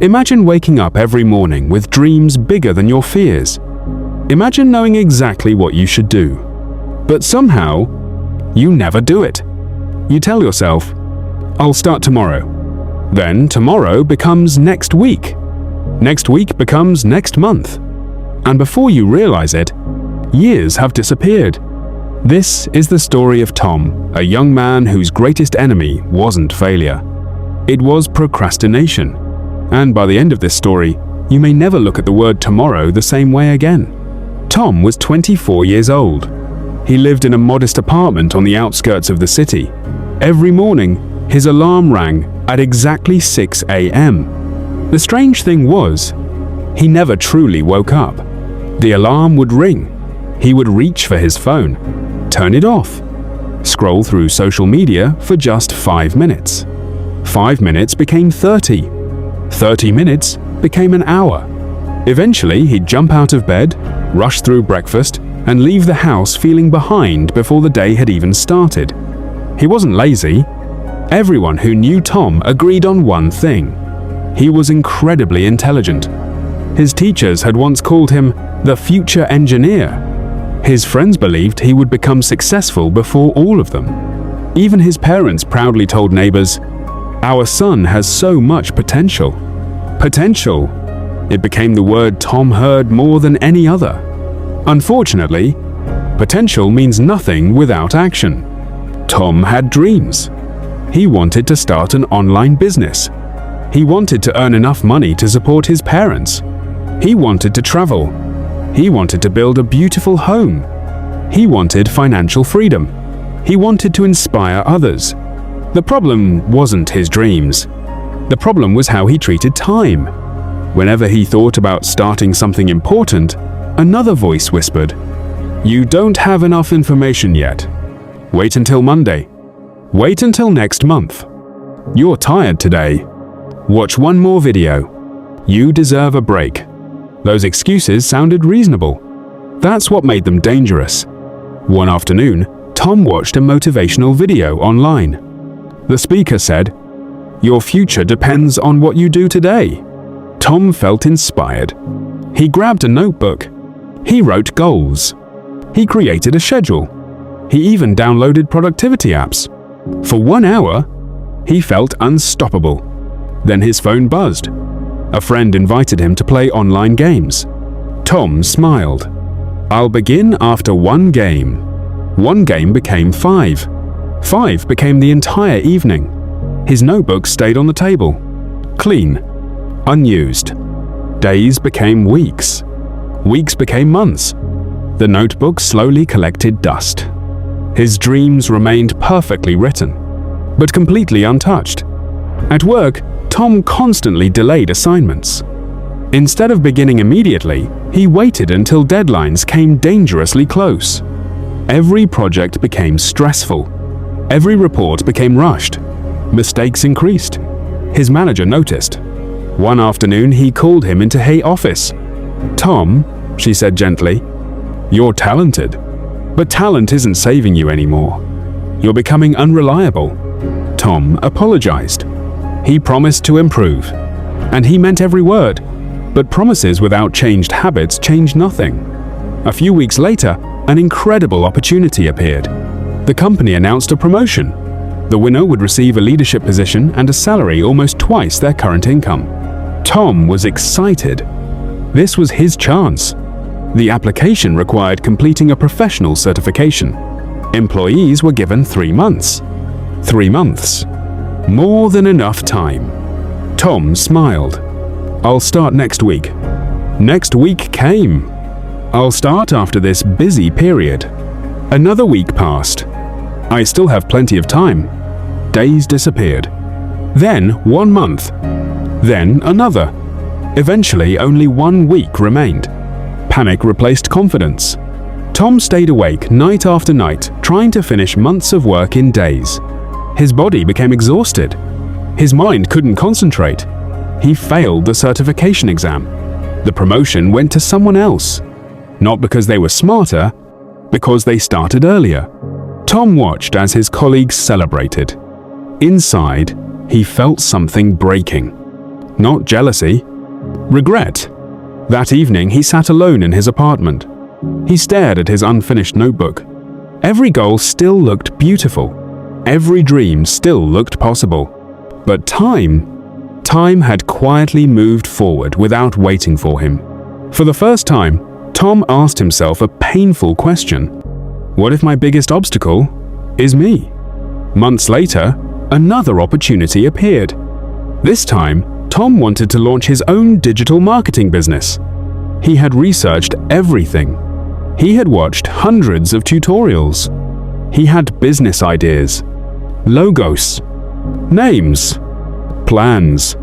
Imagine waking up every morning with dreams bigger than your fears. Imagine knowing exactly what you should do. But somehow, you never do it. You tell yourself, "I'll start tomorrow." Then tomorrow becomes next week. Next week becomes next month. And before you realize it, years have disappeared. This is the story of Tom, a young man whose greatest enemy wasn't failure. It was procrastination. And by the end of this story, you may never look at the word tomorrow the same way again. Tom was 24 years old. He lived in a modest apartment on the outskirts of the city. Every morning, his alarm rang at exactly 6 a.m. The strange thing was, he never truly woke up. The alarm would ring. He would reach for his phone, turn it off, scroll through social media for just 5 minutes. 5 minutes became 30. 30 minutes became an hour. Eventually, he'd jump out of bed, rush through breakfast, and leave the house feeling behind before the day had even started. He wasn't lazy. Everyone who knew Tom agreed on one thing. He was incredibly intelligent. His teachers had once called him the future engineer. His friends believed he would become successful before all of them. Even his parents proudly told neighbors, "Our son has so much potential." Potential. It became the word Tom heard more than any other. Unfortunately, potential means nothing without action. Tom had dreams. He wanted to start an online business. He wanted to earn enough money to support his parents. He wanted to travel. He wanted to build a beautiful home. He wanted financial freedom. He wanted to inspire others. The problem wasn't his dreams. The problem was how he treated time. Whenever he thought about starting something important, another voice whispered, "You don't have enough information yet. Wait until Monday. Wait until next month. You're tired today. Watch one more video. You deserve a break." Those excuses sounded reasonable. That's what made them dangerous. One afternoon, Tom watched a motivational video online. The speaker said, "Your future depends on what you do today." Tom felt inspired. He grabbed a notebook. He wrote goals. He created a schedule. He even downloaded productivity apps. For 1 hour, he felt unstoppable. Then his phone buzzed. A friend invited him to play online games. Tom smiled. "I'll begin after one game." One game became 5. 5 became the entire evening. His notebook stayed on the table, clean, unused. Days became weeks. Weeks became months. The notebook slowly collected dust. His dreams remained perfectly written, but completely untouched. At work, Tom constantly delayed assignments. Instead of beginning immediately, he waited until deadlines came dangerously close. Every project became stressful. Every report became rushed. Mistakes increased. His manager noticed. One afternoon, he called him into her office. "Tom," she said gently, "you're talented, but talent isn't saving you anymore. You're becoming unreliable." Tom apologized. He promised to improve, and he meant every word, but promises without changed habits change nothing. A few weeks later, an incredible opportunity appeared. The company announced a promotion. The winner would receive a leadership position and a salary almost twice their current income. Tom was excited. This was his chance. The application required completing a professional certification. Employees were given 3 months. 3 months. More than enough time. Tom smiled. "I'll start next week." Next week came. "I'll start after this busy period." Another week passed. "I still have plenty of time." Days disappeared. Then 1 month. Then another. Eventually, only 1 week remained. Panic replaced confidence. Tom stayed awake night after night, trying to finish months of work in days. His body became exhausted. His mind couldn't concentrate. He failed the certification exam. The promotion went to someone else. Not because they were smarter, because they started earlier. Tom watched as his colleagues celebrated. Inside, he felt something breaking. not jealousy. Regret. That evening, he sat alone in his apartment. He stared at his unfinished notebook. Every goal still looked beautiful. Every dream still looked possible. But time had quietly moved forward without waiting for him. For the first time, Tom asked himself a painful question. What if my biggest obstacle is me? Months later, another opportunity appeared. This time, Tom wanted to launch his own digital marketing business. He had researched everything. He had watched hundreds of tutorials. He had business ideas, logos, names, plans.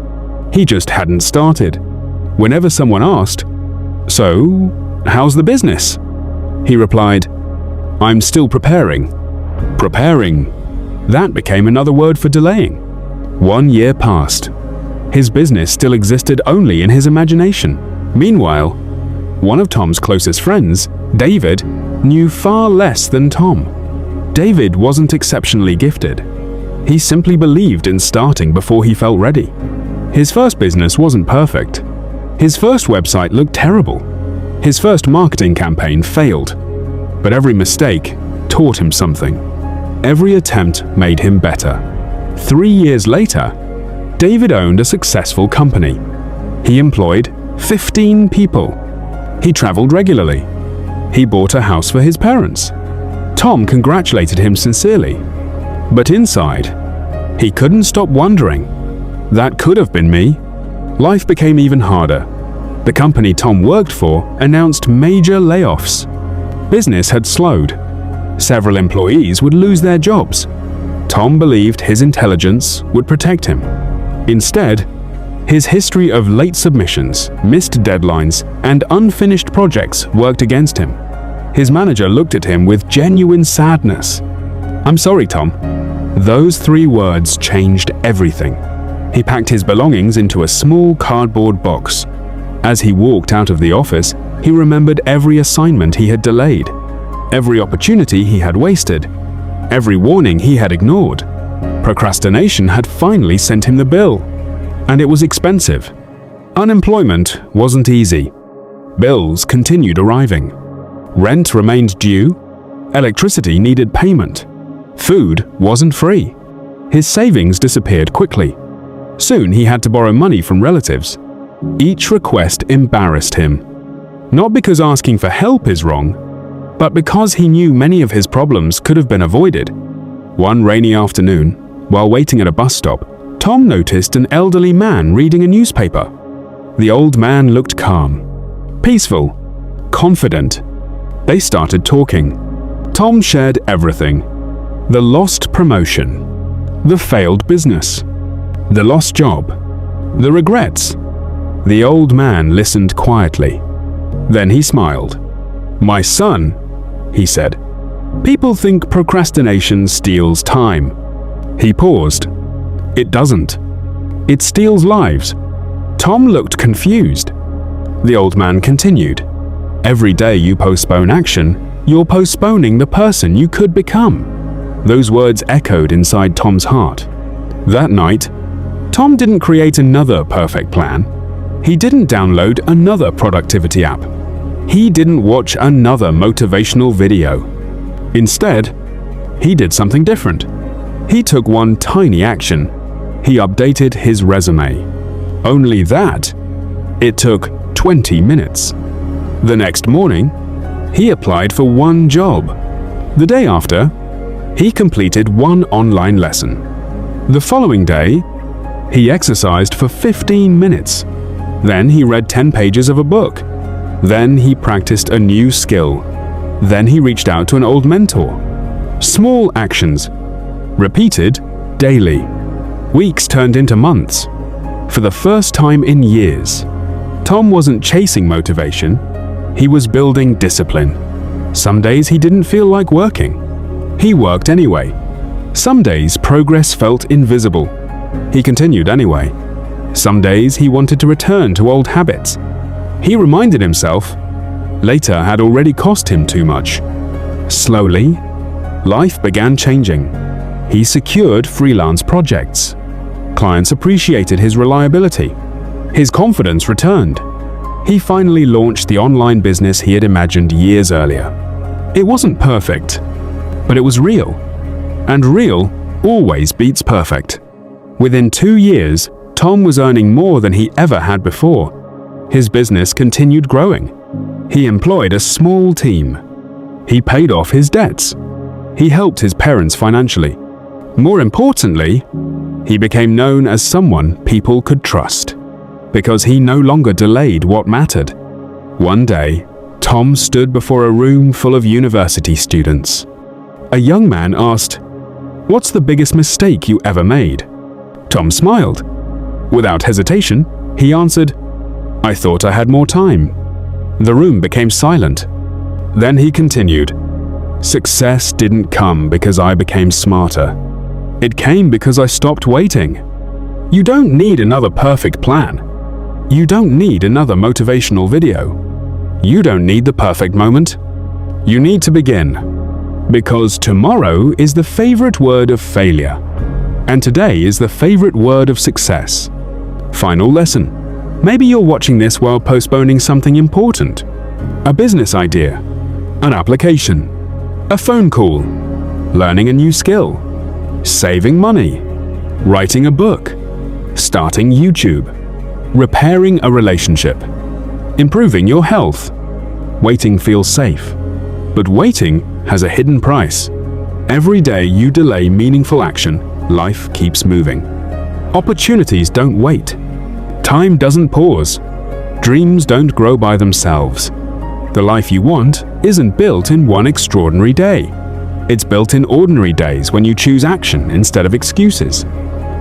He just hadn't started. Whenever someone asked, "So, how's the business?" he replied, "I'm still preparing." Preparing. That became another word for delaying. 1 year passed. His business still existed only in his imagination. Meanwhile, one of Tom's closest friends, David, knew far less than Tom. David wasn't exceptionally gifted. He simply believed in starting before he felt ready. His first business wasn't perfect. His first website looked terrible. His first marketing campaign failed. But every mistake taught him something. Every attempt made him better. 3 years later, David owned a successful company. He employed 15 people. He traveled regularly. He bought a house for his parents. Tom congratulated him sincerely. But inside, he couldn't stop wondering, that could have been me. Life became even harder. The company Tom worked for announced major layoffs. Business had slowed. Several employees would lose their jobs. Tom believed his intelligence would protect him. Instead, his history of late submissions, missed deadlines, and unfinished projects worked against him. His manager looked at him with genuine sadness. "I'm sorry, Tom." Those 3 words changed everything. He packed his belongings into a small cardboard box. As he walked out of the office, he remembered every assignment he had delayed, every opportunity he had wasted, every warning he had ignored. Procrastination had finally sent him the bill, and it was expensive. Unemployment wasn't easy. Bills continued arriving. Rent remained due. Electricity needed payment. Food wasn't free. His savings disappeared quickly. Soon he had to borrow money from relatives. Each request embarrassed him. Not because asking for help is wrong, but because he knew many of his problems could have been avoided. One rainy afternoon, while waiting at a bus stop, Tom noticed an elderly man reading a newspaper. The old man looked calm, peaceful, confident. They started talking. Tom shared everything. The lost promotion, the failed business, the lost job, the regrets. The old man listened quietly. Then he smiled. "My son," he said, "people think procrastination steals time." He paused. "It doesn't. It steals lives." Tom looked confused. The old man continued. "Every day you postpone action, you're postponing the person you could become." Those words echoed inside Tom's heart. That night, Tom didn't create another perfect plan. He didn't download another productivity app. He didn't watch another motivational video. Instead, he did something different. He took one tiny action. He updated his resume. Only that, it took 20 minutes. The next morning, he applied for one job. The day after, he completed one online lesson. The following day, he exercised for 15 minutes. Then he read 10 pages of a book. Then he practiced a new skill. Then he reached out to an old mentor. Small actions, repeated daily. Weeks turned into months. For the first time in years, Tom wasn't chasing motivation. He was building discipline. Some days he didn't feel like working. He worked anyway. Some days progress felt invisible. He continued anyway. Some days he wanted to return to old habits. He reminded himself, later had already cost him too much. Slowly, life began changing. He secured freelance projects. Clients appreciated his reliability. His confidence returned. He finally launched the online business he had imagined years earlier. It wasn't perfect, but it was real. And real always beats perfect. Within 2 years, Tom was earning more than he ever had before. His business continued growing. He employed a small team. He paid off his debts. He helped his parents financially. More importantly, he became known as someone people could trust, because he no longer delayed what mattered. One day, Tom stood before a room full of university students. A young man asked, "What's the biggest mistake you ever made?" Tom smiled. Without hesitation, he answered, "I thought I had more time." The room became silent. Then he continued, "Success didn't come because I became smarter. It came because I stopped waiting." You don't need another perfect plan. You don't need another motivational video. You don't need the perfect moment. You need to begin. Because tomorrow is the favorite word of failure. And today is the favorite word of success. Final lesson. Maybe you're watching this while postponing something important. A business idea. An application. A phone call. Learning a new skill. Saving money. Writing a book. Starting YouTube. Repairing a relationship. Improving your health. Waiting feels safe. But waiting has a hidden price. Every day you delay meaningful action, life keeps moving. Opportunities don't wait. Time doesn't pause. Dreams don't grow by themselves. The life you want isn't built in one extraordinary day. It's built in ordinary days when you choose action instead of excuses.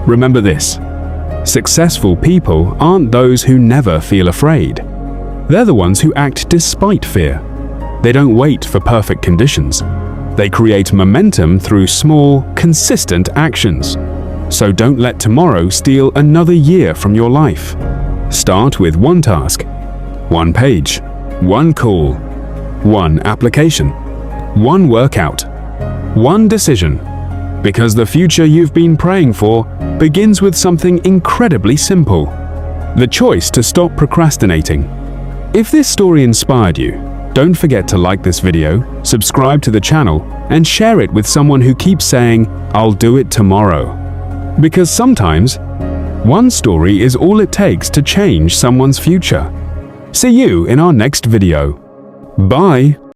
Remember this: successful people aren't those who never feel afraid. They're the ones who act despite fear. They don't wait for perfect conditions. They create momentum through small, consistent actions. So don't let tomorrow steal another year from your life. Start with one task, one page, one call, one application, one workout, one decision. Because the future you've been praying for begins with something incredibly simple: the choice to stop procrastinating. If this story inspired you, don't forget to like this video, subscribe to the channel, and share it with someone who keeps saying, "I'll do it tomorrow." Because sometimes, one story is all it takes to change someone's future. See you in our next video. Bye!